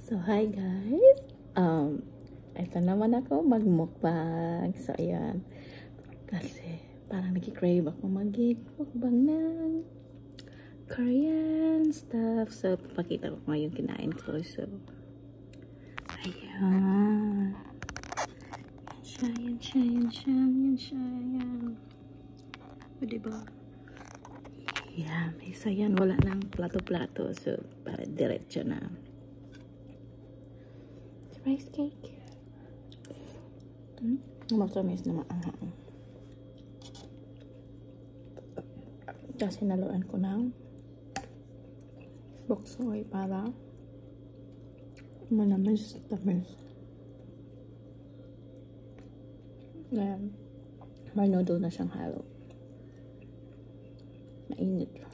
So, hi guys! Ito naman ako magmukbang. So, ayan. Kasi, parang nag-crave ako mag-mukbang ng Korean stuff. So, papakita ko ngayon kinain ko. So, ayan. Yan siya. O, diba? Yan. So, yan. Wala nang plato-plato. So, para diretso na. Rice cake. Matamis na maanghang. Kasi naluan ko ng bok choy para manamis-tamis. Ayan. May noodle na siyang halo. Mainit.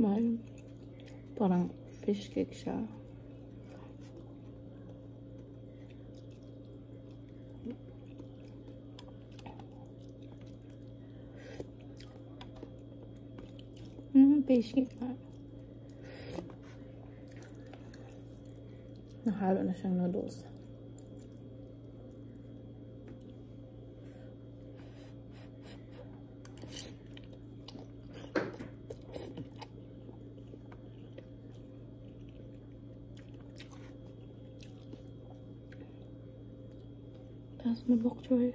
May parang fish cake siya. Fish cake na. Nahalo na siyang noodles. Tapos may bok choy.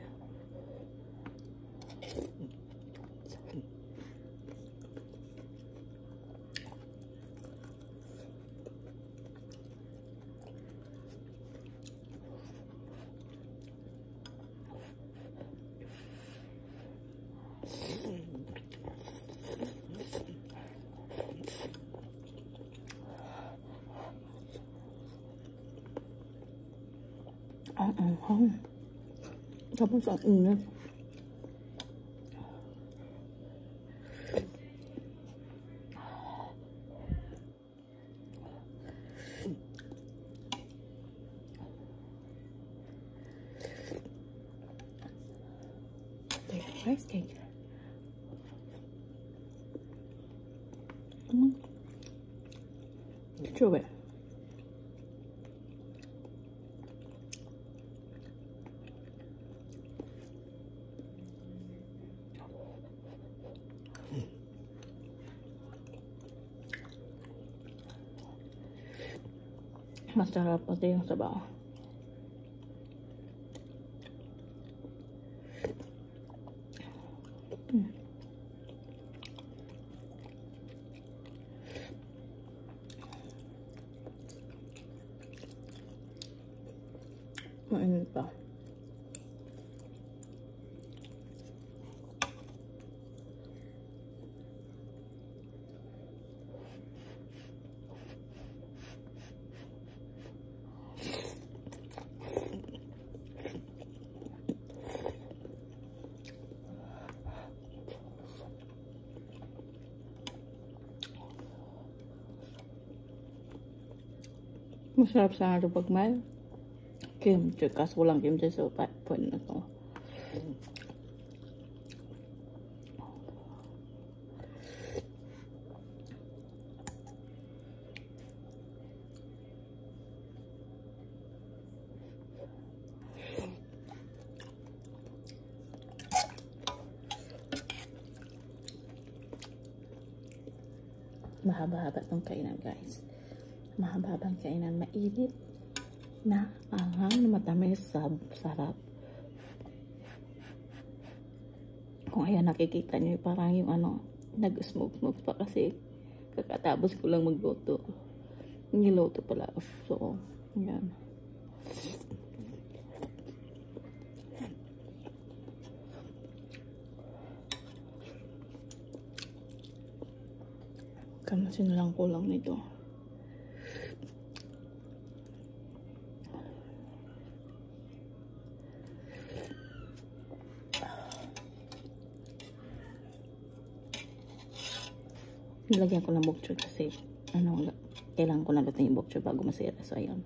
Tapos ang init. Rice cake. True it. Masarap pati yung sabaw. Mainit pa. Masarap sana ito pag may kimchi. Kaso walang kimchi, so pwede na ito. Mahaba-haba itong kainan, guys. Mahaba-habang kainan, mainit na anghang na matamis, sarap. Kung ayan nakikita niyo, parang yung nag-smoke pa kasi kakatapos ko lang magluto. Niluto pala. So, yan. Kamasin lang kulang nito. Nilagyan ko ng bok choy kasi kailangan ko na lutuin yung bok choy bago masira. So, ayun.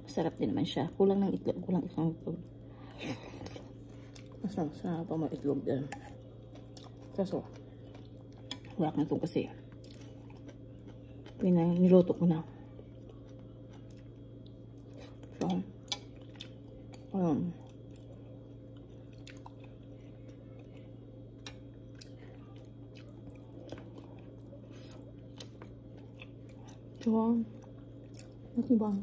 Masarap din naman siya. Kulang ng itlog. Kulang isang itlog. Masarap pa mga itlog din. Kaso, wala na ito kasi. Niluto ko na. So, ayun. So, ano ba?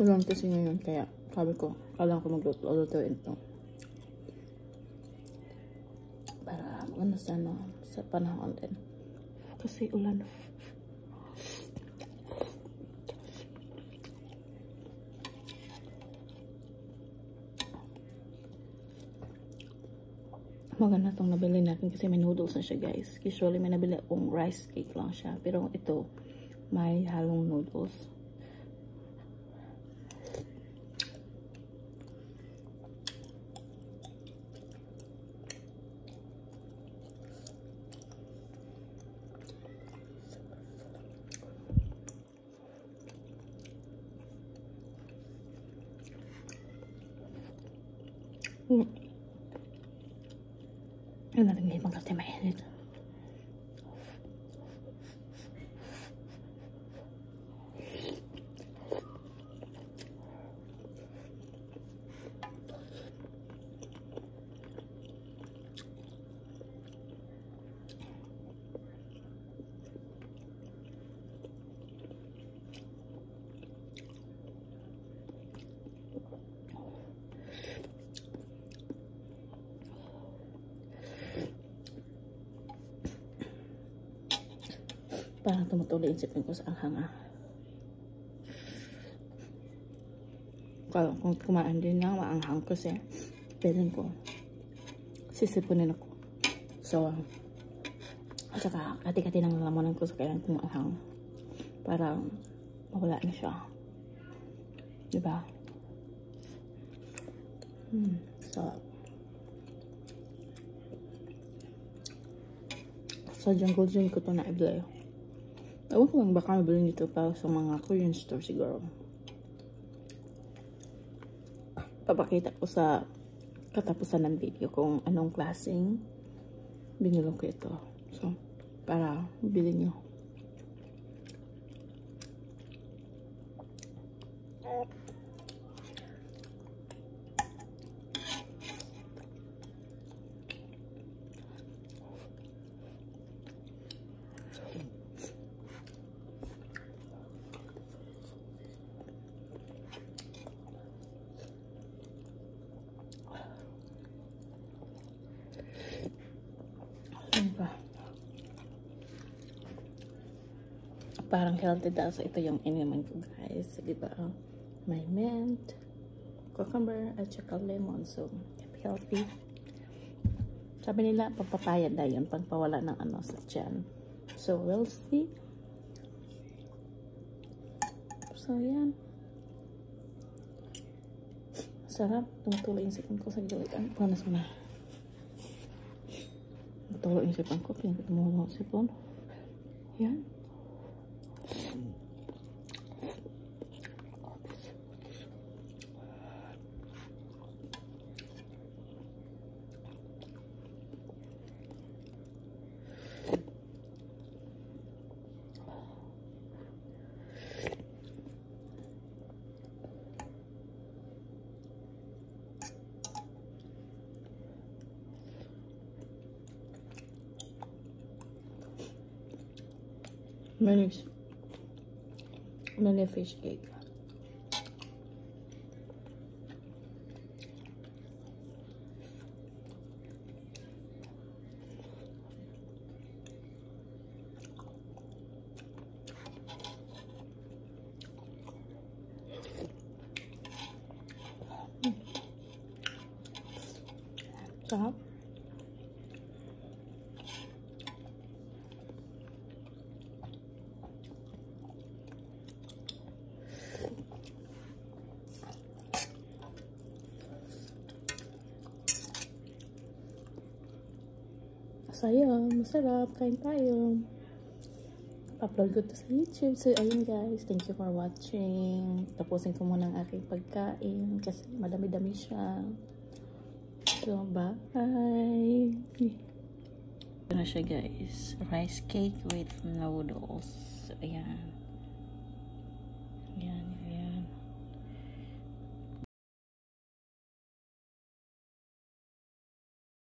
Ulan kasi ngayon, kaya sabi ko, kailangan ko maglutuin ito. Para maganda sana sa panahon din. Kasi ulan. Maganda itong nabili natin kasi may noodles na siya, guys. Usually may nabili akong rice cake lang siya. Pero ito, may halong noodles. Yun natin ngayong kasi mainit. Parang tumutuloy isipin ko sa anghang. Kung kumain din na maanghang kasi pwedeng ko sisipunin ako. So, at saka kati-kati ng lalamunan ko sa kailan kung maanghang para mawala na siya. Diba? So jungle gym ko to na i-blay. Ewan ko lang baka mabili nito para sa mga Korean store siguro. Papakita ko sa katapusan ng video kung anong klaseng binulong ko ito. So, para bilhin nyo. Parang healthy daw. So, ito yung iniman ko, guys. Diba? May mint, cucumber, at saka lemon. So, healthy. Sabi nila, pagpapaya daw yun. Pagpawala ng ano sa tiyan. So, we'll see. So, yan. Sarap. Tumutuloy yung sipon ko sa gilid. Ano? Panas mo na. Tumutuloy yung sipon ko. Pinagtumulo yung sipon. Yan. Many fish cake. Sarap. Sayang, masarap. Kain tayo. upload ko to sa YouTube. So, ayun guys. Thank you for watching. Tapusin ko muna ang aking pagkain kasi madami-dami siya. So, bye! Ito na siya guys. Rice cake with noodles. So, ayan.